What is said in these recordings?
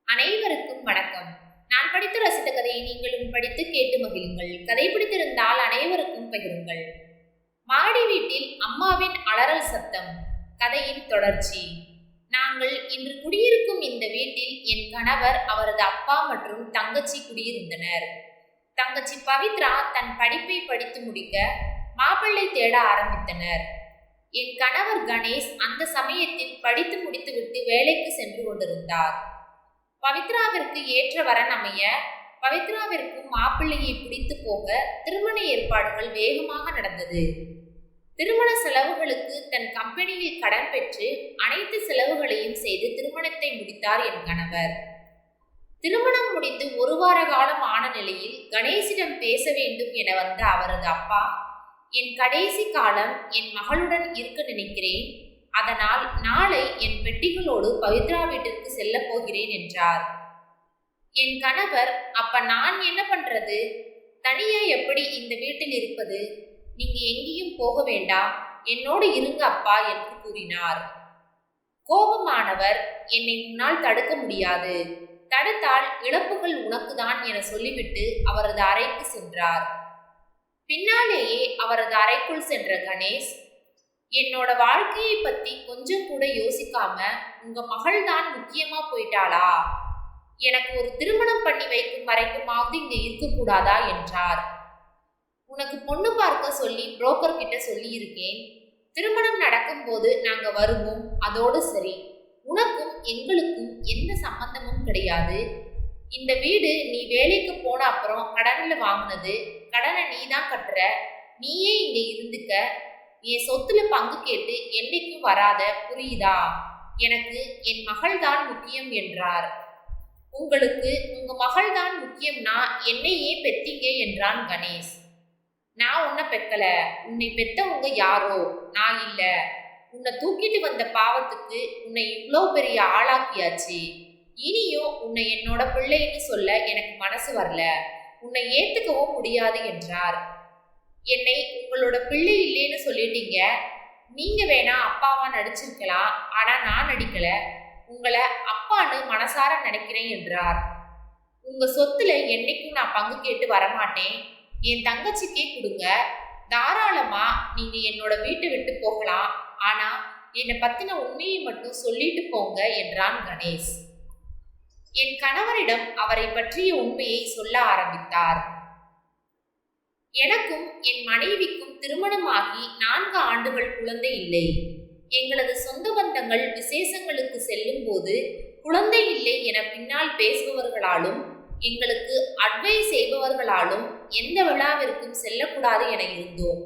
அனைவருக்கும் வணக்கம். நான் படித்து ரசித்த கதையை நீங்களும் படித்து கேட்டு மகிழுங்கள். கதை பிடித்திருந்தால் அனைவருக்கும் பகிருங்கள். மாடி வீட்டில் அம்மாவின் அலறல் சத்தம். கதையின் தொடர்ச்சி. நாங்கள் இன்று குடியிருக்கும் இந்த வீட்டில் என் கணவர், அவரது அப்பா மற்றும் தங்கச்சி குடியிருந்தனர். தங்கச்சி பவித்ரா தன் படிப்பை படித்து முடிக்க மாப்பிள்ளை தேட ஆரம்பித்தனர். என் கணவர் கணேஷ் அந்த சமயத்தில் படித்து முடித்துவிட்டு வேலைக்கு சென்று கொண்டிருந்தார். பவித்ராவிற்கு ஏற்ற வரன் அமைய, பவித்ராவிற்கும் மாப்பிள்ளையை பிடித்து போக திருமண ஏற்பாடுகள் வேகமாக நடந்தது. திருமண செலவுகளுக்கு தன் கம்பெனியில் கடன் பெற்று அனைத்து செலவுகளையும் செய்து திருமணத்தை முடித்தார் என் கணவர். திருமணம் முடிந்து ஒரு வார காலம் ஆன நிலையில் கணேசிடம் பேச வேண்டும் என வந்த அவரது அப்பா, என் கடைசி காலம் என் மகளுடன் இருக்க நினைக்கிறேன், அதனால் நாளை என் பெட்டிகளோடு பவித்ரா வீட்டிற்கு செல்ல போகிறேன் என்றார். என் கணவர், அப்ப நான் என்ன பண்றது? தனியா எப்படி இந்த வீட்டில் இருப்பது? நீங்க எங்கேயும் போக வேண்டாம், என்னோடு இருங்க அப்பா என்று கூறினார். கோபமானவர், என்னை முன்னால் தடுக்க முடியாது, தடுத்தால் இழப்புகள் உனக்குதான் என சொல்லிவிட்டு அவரது அறைக்கு சென்றார். பின்னாலேயே அவரது அறைக்குள் சென்ற கணேஷ், என்னோட வாழ்க்கையை பத்தி கொஞ்சம் கூட யோசிக்காம உங்க மகள் தான் முக்கியமா போயிட்டாளா? எனக்கு ஒரு திருமணம் பண்ணி வைக்கும் வரைக்குமாவது இங்க இருக்கக்கூடாதா என்றார். உனக்கு பொண்ணு பார்க்க சொல்லி புரோக்கர் கிட்ட சொல்லி இருக்கேன். திருமணம் நடக்கும்போது நாங்க வருவோம், அதோடு சரி. உனக்கும் எங்களுக்கும் எந்த சம்பந்தமும் கிடையாது. இந்த வீடு நீ வேலைக்கு போன அப்புறம் கடன்ல வாங்கினது, கடனை நீ தான் கட்டுற. நீயே இங்க இருந்துக்க. என் சொத்துல பங்கு கேட்டு என்னைக்கும் வராத, புரியுதா? எனக்கு என் மகள் தான் முக்கியம் என்றார். உங்களுக்கு உங்க மகள் தான் முக்கியம்னா என்னையே பெத்தீங்க என்றான் கணேஷ். நான் உன்னை பெக்கல, உன்னை பெத்தவங்க யாரோ, நான் இல்ல. உன்னை தூக்கிட்டு வந்த பாவத்துக்கு உன்னை இவ்வளோ பெரிய ஆளாக்கியாச்சு. இனியும் உன்னை என்னோட பிள்ளைன்னு சொல்ல எனக்கு மனசு வரல, உன்னை ஏத்துக்கவும் முடியாது என்றார். என்னை உங்களோட பிள்ளை இல்லைன்னு சொல்லிட்டீங்க. நீங்க வேணா அப்பாவா நடிச்சிருக்கலாம், ஆனா நான் நடிக்கல. உங்களை அப்பான்னு மனசார நினைக்கிறேன் என்றார். உங்க சொத்துல என்னைக்கும் நான் பங்கு கேட்டு வரமாட்டேன். என் தங்கச்சிக்கே கொடுங்க, தாராளமா நீங்க என்னோட வீட்டை விட்டு போகலாம். ஆனா என்னை பத்தின உண்மையை மட்டும் சொல்லிட்டு போங்க என்றான் கணேஷ். என் கணவரிடம் அவரை பற்றிய உண்மையை சொல்ல ஆரம்பித்தார். எனக்கும் என் மனைவிக்கும் திருமணமாகி 4 ஆண்டுகள் குழந்தை இல்லை. எங்களது சொந்த பந்தங்கள் விசேஷங்களுக்கு செல்லும் போது குழந்தை இல்லை என பின்னால் பேசுபவர்களாலும் எங்களுக்கு அட்வைஸ் செய்பவர்களாலும் எந்த விழாவிற்கும் செல்லக்கூடாது என இருந்தோம்.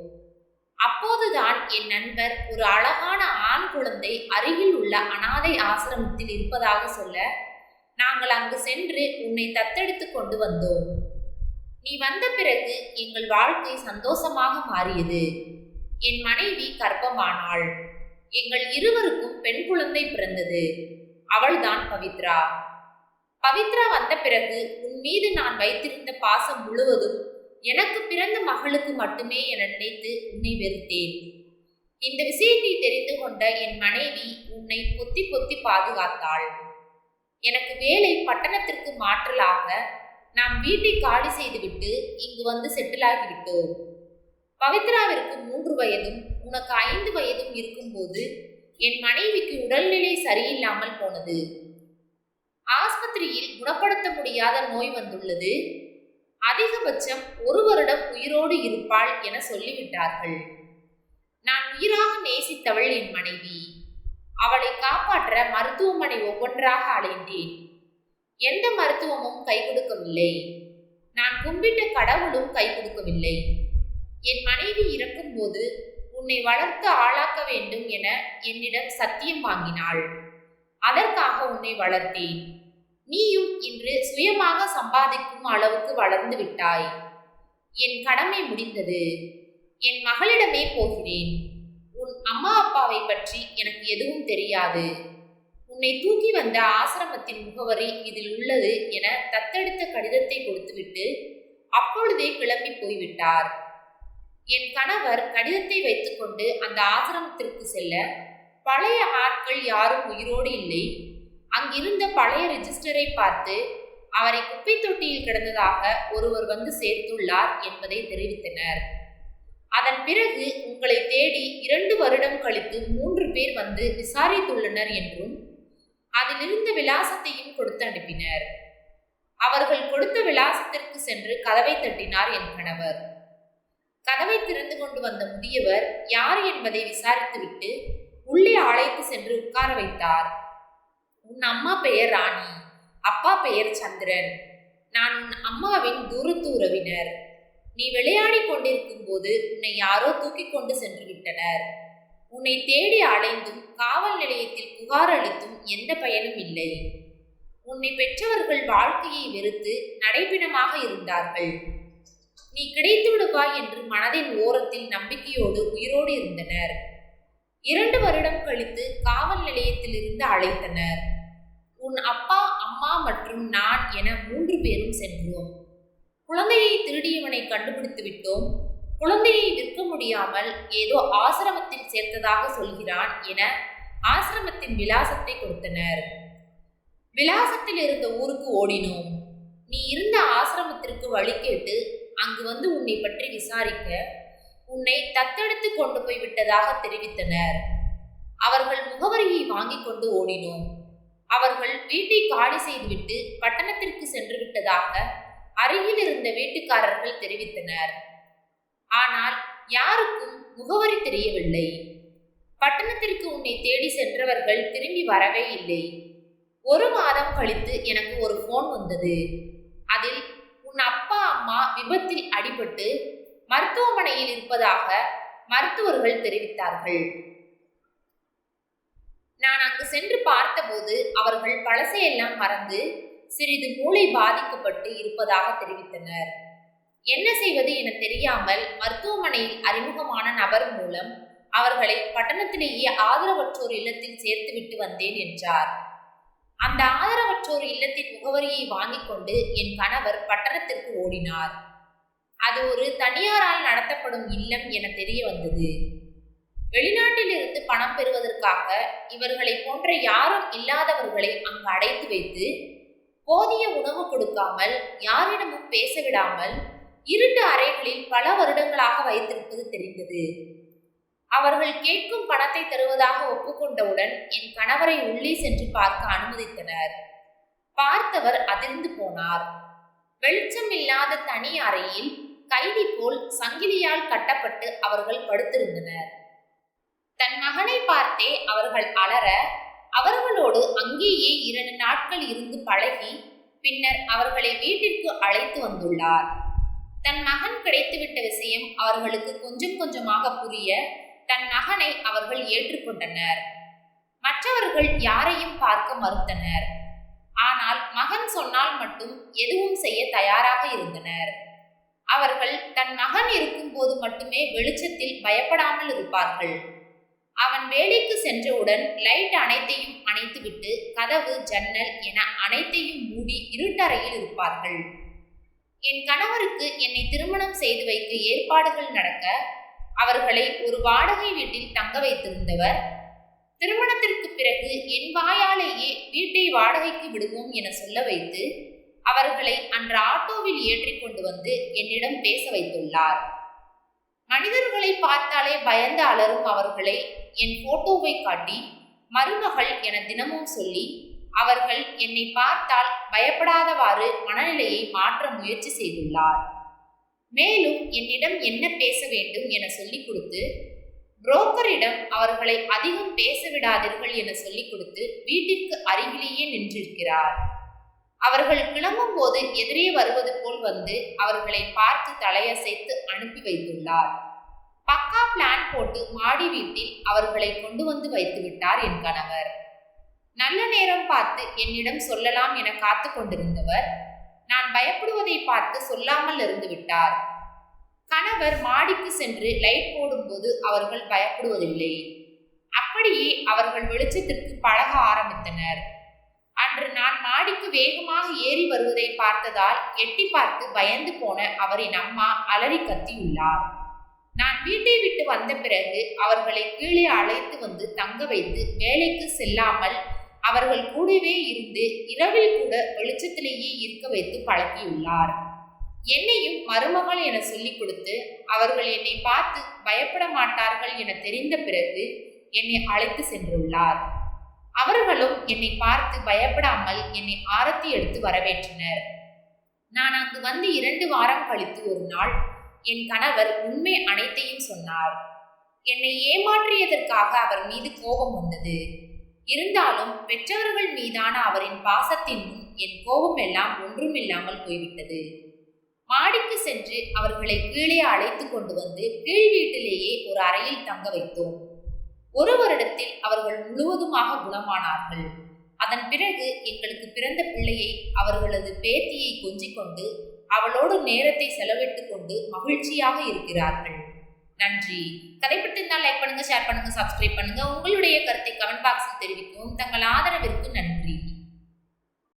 அப்போதுதான் என் நண்பர் ஒரு அழகான ஆண் குழந்தை அருகில் உள்ள அனாதை ஆசிரமத்தில் இருப்பதாக சொல்ல, நாங்கள் அங்கு சென்று உன்னை தத்தெடுத்து கொண்டு வந்தோம். நீ வந்த பிறகு எங்கள் வாழ்க்கை சந்தோஷமாக மாறியது. என் மனைவி கர்ப்பமானாள். எங்கள் இருவருக்கும் பெண் குழந்தை பிறந்தது. அவள்தான் பவித்ரா. பவித்ரா வந்த பிறகு உன் மீது நான் வைத்திருந்த பாசம் முழுவதும் எனக்கு பிறந்த மகளுக்கு மட்டுமே என நினைத்து உன்னை வெறுத்தேன். இந்த விஷயத்தை தெரிந்து கொண்ட என் மனைவி உன்னை பொத்தி பொத்தி பாதுகாத்தாள். எனக்கு வேலை பட்டணத்திற்கு மாற்றலாக நாம் வீட்டை காலி செய்துவிட்டு இங்கு வந்து செட்டில் ஆகிவிட்டோம். பவித்ராவிற்கு 3 வயதும் உனக்கு 5 வயதும் இருக்கும்போது என் மனைவிக்கு உடல்நிலை சரியில்லாமல் போனது. ஆஸ்பத்திரியில் குணப்படுத்த முடியாத நோய் வந்துள்ளது. அதிகபட்சம் 1 வருடம் உயிரோடு இருப்பாள் என சொல்லிவிட்டார்கள். நான் உயிராக நேசித்தவள் என் மனைவி. அவளை காப்பாற்ற மருத்துவமனை ஒவ்வொன்றாக அலைந்தேன். எந்த மருத்துவமும் கை கொடுக்கவில்லை. நான் கும்பிட்ட கடவுளும் கை கொடுக்கவில்லை. என் மனைவி இறக்கும் போது உன்னை வளர்த்து ஆளாக்க வேண்டும் என என்னிடம் சத்தியம் வாங்கினாள். அதற்காக உன்னை வளர்த்தேன். நீயும் இன்று சுயமாக சம்பாதிக்கும் அளவுக்கு வளர்ந்து விட்டாய். என் கடமை முடிந்தது. என் மகளிடமே போகிறேன். உன் அம்மா அப்பாவை பற்றி எனக்கு எதுவும் தெரியாது. உன்னை தூக்கி வந்த ஆசிரமத்தின் முகவரி இதில் உள்ளது என தத்தெடுத்த கடிதத்தை கொடுத்துவிட்டு அப்பொழுதே கிளம்பி போய்விட்டார். என் கணவர் கடிதத்தை வைத்துக்கொண்டு அந்த ஆசிரமத்திற்கு செல்ல பழைய ஆட்கள் யாரும் உயிரோடு இல்லை. அங்கிருந்த பழைய ரெஜிஸ்டரை பார்த்து அவரை குப்பை தொட்டியில் கிடந்ததாக ஒருவர் வந்து சேர்த்துள்ளார் என்பதை தெரிவித்தனர். அதன் பிறகு உங்களை தேடி 2 வருடம் கழித்து 3 பேர் வந்து விசாரித்துள்ளனர் என்றும் அதிலிருந்த விலாசத்தையும் கொடுத்து அனுப்பினர். அவர்கள் கொடுத்த விலாசத்திற்கு சென்று கதவை தட்டினார் என் கணவர். கதவை திறந்து கொண்டு வந்த முதியவர் யார் என்பதை விசாரித்துவிட்டு உள்ளே அழைத்து சென்று உட்கார வைத்தார். உன் அம்மா பெயர் ராணி, அப்பா பெயர் சந்திரன். நான் உன் அம்மாவின் தூரத்து உறவினர். நீ விளையாடி கொண்டிருக்கும் போது உன்னை யாரோ தூக்கி கொண்டு சென்று விட்டனர். உன்னை தேடி அலைந்தும் காவல் நிலையத்தில் புகார் அளித்தும் எந்த பயனும் இல்லை. உன்னை பெற்றவர்கள் வாழ்க்கையை வெறுத்து நடைபிணமாக இருந்தார்கள். நீ கிடைத்து விடுவாய் என்று மனதின் ஓரத்தில் நம்பிக்கையோடு உயிரோடு இருந்தனர். 2 வருடம் கழித்து காவல் நிலையத்தில் இருந்து அழைத்தனர். உன் அப்பா, அம்மா மற்றும் நான் என 3 பேரும் சென்றோம். குழந்தையை திருடியவனை கண்டுபிடித்து விட்டோம். குழந்தையை விற்க முடியாமல் ஏதோ ஆசிரமத்தில் சேர்த்ததாக சொல்கிறான் என ஆசிரமத்தின் விலாசத்தை கொடுத்தனர். விலாசத்தில் இருந்த ஊருக்கு ஓடினோம். நீ இருந்த ஆசிரமத்திற்கு வழி கேட்டு அங்கு வந்து உன்னை பற்றி விசாரிக்க உன்னை தத்தெடுத்து கொண்டு போய் விட்டதாக தெரிவித்தனர். அவர்கள் முகவரியை வாங்கி கொண்டு ஓடினோம். அவர்கள் வீட்டை காலி செய்துவிட்டு பட்டணத்திற்கு சென்று விட்டதாக அருகில் இருந்த வீட்டுக்காரர்கள் தெரிவித்தனர். ஆனால் யாருக்கும் முகவரி தெரியவில்லை. பட்டணத்திற்கு உன்னை தேடி சென்றவர்கள் திரும்பி வரவே இல்லை. 1 மாதம் கழித்து எனக்கு ஒரு போன் வந்தது. அதில் உன் அப்பா, அம்மா விபத்தில் அடிபட்டு மருத்துவமனையில் இருப்பதாக மருத்துவர்கள் தெரிவித்தார்கள். நான் அங்கு சென்று பார்த்தபோது அவர்கள் பழசையெல்லாம் மறந்து சிறிது மூளை பாதிக்கப்பட்டு இருப்பதாக தெரிவித்தனர். என்ன செய்வது என தெரியாமல் மருத்துவமனையில் அறிமுகமான நபர் மூலம் அவர்களை பட்டணத்திலேயே ஆதரவற்றோர் இல்லத்தில் சேர்த்துவிட்டு வந்தேன் என்றார். அந்த ஆதரவற்றோர் இல்லத்தின் முகவரியை வாங்கிக் கொண்டு என் கணவர் பட்டணத்திற்கு ஓடினார். அது ஒரு தனியாரால் நடத்தப்படும் இல்லம் என தெரிய வந்தது. வெளிநாட்டில் இருந்து பணம் பெறுவதற்காக இவர்களை போன்ற யாரும் இல்லாதவர்களை அங்கு அடைத்து வைத்து போதிய உணவு கொடுக்காமல் யாரிடமும் பேச விடாமல் இருட்டு அறைகளில் பல வருடங்களாக வைத்திருப்பது தெரிந்தது. அவர்கள் கேட்கும் பணத்தை தருவதாக ஒப்புக்கொண்டவுடன் என் கணவரை உள்ளே சென்று பார்க்க அனுமதித்தனர். பார்த்தவர் அதிர்ந்து போனார். வெளிச்சம் இல்லாத தனி அறையில் கைதி போல் சங்கிலியால் கட்டப்பட்டு அவர்கள் படுத்திருந்தனர். தன் மகனை பார்த்தே அவர்கள் அலற அவர்களோடு அங்கேயே 2 நாட்கள் இருந்து பழகி பின்னர் அவர்களை வீட்டிற்கு அழைத்து வந்துள்ளார். தன் மகன் கிடைத்துவிட்ட விஷயம் அவர்களுக்கு கொஞ்சம் கொஞ்சமாக புரிய தன் மகனை அவர்கள் ஏற்றுக்கொண்டனர். மற்றவர்கள் யாரையும் பார்க்க மறுத்தனர். ஆனால் மகன் சொன்னால் மட்டும் எதுவும் செய்ய தயாராக இருந்தனர். அவர்கள் தன் மகன் இருக்கும்போது மட்டுமே வெளிச்சத்தில் பயப்படாமல் இருப்பார்கள். அவன் வேலைக்கு சென்றவுடன் லைட் அனைத்தையும் அணைத்துவிட்டு கதவு, ஜன்னல் என அனைத்தையும் மூடி இருட்டறையில் இருப்பார்கள். என் கணவருக்கு என்னை திருமணம் செய்து வைக்க ஏற்பாடுகள் நடக்க அவர்களை ஒரு வாடகை வீட்டில் தங்க வைத்திருந்தவர், திருமணத்திற்கு பிறகு என் வாயாலேயே வீட்டை வாடகைக்கு விடுவோம் என சொல்ல வைத்து அவர்களை அன்று ஆட்டோவில் ஏற்றி கொண்டு வந்து என்னிடம் பேச வைத்துள்ளார். மனிதர்களை பார்த்தாலே பயந்து அலரும் அவர்களை என் போட்டோவை காட்டி மருமகள் என தினமும் சொல்லி அவர்கள் என்னை பார்த்தால் பயப்படாதவாறு மனநிலையை மாற்ற முயற்சி செய்துள்ளார். மேலும் என்னிடம் என்ன பேச வேண்டும் என சொல்லிக் கொடுத்து புரோக்கரிடம் அவர்களை அதிகம் பேச விடாதீர்கள் என சொல்லிக் கொடுத்து வீட்டிற்கு அருகிலேயே நின்றிருக்கிறார். அவர்கள் கிளம்பும் போது எதிரே வருவது போல் வந்து அவர்களை பார்த்து தலையசைத்து அனுப்பி வைத்துள்ளார். பக்கா பிளான் போட்டு மாடி வீட்டில் அவர்களை கொண்டு வந்து வைத்து விட்டார் என் கணவர். நல்ல நேரம் பார்த்து என்னிடம் சொல்லலாம் என காத்து கொண்டிருந்தவர் நான் பயப்படுவதை பார்த்து சொல்லாமல் இருந்து விட்டார். கணவர் மாடிக்கு சென்று லைட் போடும்போது அவர்கள் பயப்படுவதில்லை. அப்படியே அவர்கள் வெளிச்சத்திற்கு பழக ஆரம்பித்தனர். அன்று நான் மாடிக்கு வேகமாக ஏறி வருவதை பார்த்ததால் எட்டி பார்த்து பயந்து போன அவரின் அம்மா அலறி கத்தியுள்ளார். நான் வீட்டை விட்டு வந்த பிறகு அவர்களை கீழே அழைத்து வந்து தங்க வைத்து வேலைக்கு செல்லாமல் அவர்கள் கூடவே இருந்து இரவில் கூட வெளிச்சத்திலேயே இருக்க வைத்து பழக்கியுள்ளார். என்னையும் மருமகள் என சொல்லிக் கொடுத்து அவர்கள் என்னை பார்த்து பயப்பட மாட்டார்கள் என தெரிந்த பிறகு என்னை அழைத்து சென்றுள்ளார். அவர்களும் என்னை பார்த்து பயப்படாமல் என்னை ஆரத்தி எடுத்து வரவேற்றனர். நான் அங்கு வந்து 2 வாரம் கழித்து ஒரு நாள் என் கணவர் உண்மை அனைத்தையும் சொன்னார். என்னை ஏமாற்றியதற்காக அவர் மீது கோபம் வந்தது. இருந்தாலும் பெற்றவர்கள் மீதான அவரின் பாசத்தின் முன் என் கோபம் எல்லாம் ஒன்றுமில்லாமல் போய்விட்டது. மாடிக்கு சென்று அவர்களை கீழே அழைத்து கொண்டு வந்து கீழ் வீட்டிலேயே ஒரு அறையில் தங்க வைத்தோம். 1 வருடத்தில் அவர்கள் முழுவதுமாக குணமானார்கள். அதன் பிறகு எங்களுக்கு பிறந்த பிள்ளையை அவர்களது பேத்தியை கொஞ்சிக் கொண்டு அவளோடு நேரத்தை செலவிட்டுக் கொண்டு மகிழ்ச்சியாக இருக்கிறார்கள். நன்றி. கதை பிடித்திருந்தால் லைக் பண்ணுங்க, ஷேர் பண்ணுங்க, சப்ஸ்கிரைப் பண்ணுங்க. உங்களுடைய கருத்தை கமெண்ட் பாக்ஸில் தெரிவிக்கவும். தங்கள் ஆதரவிற்கு நன்றி.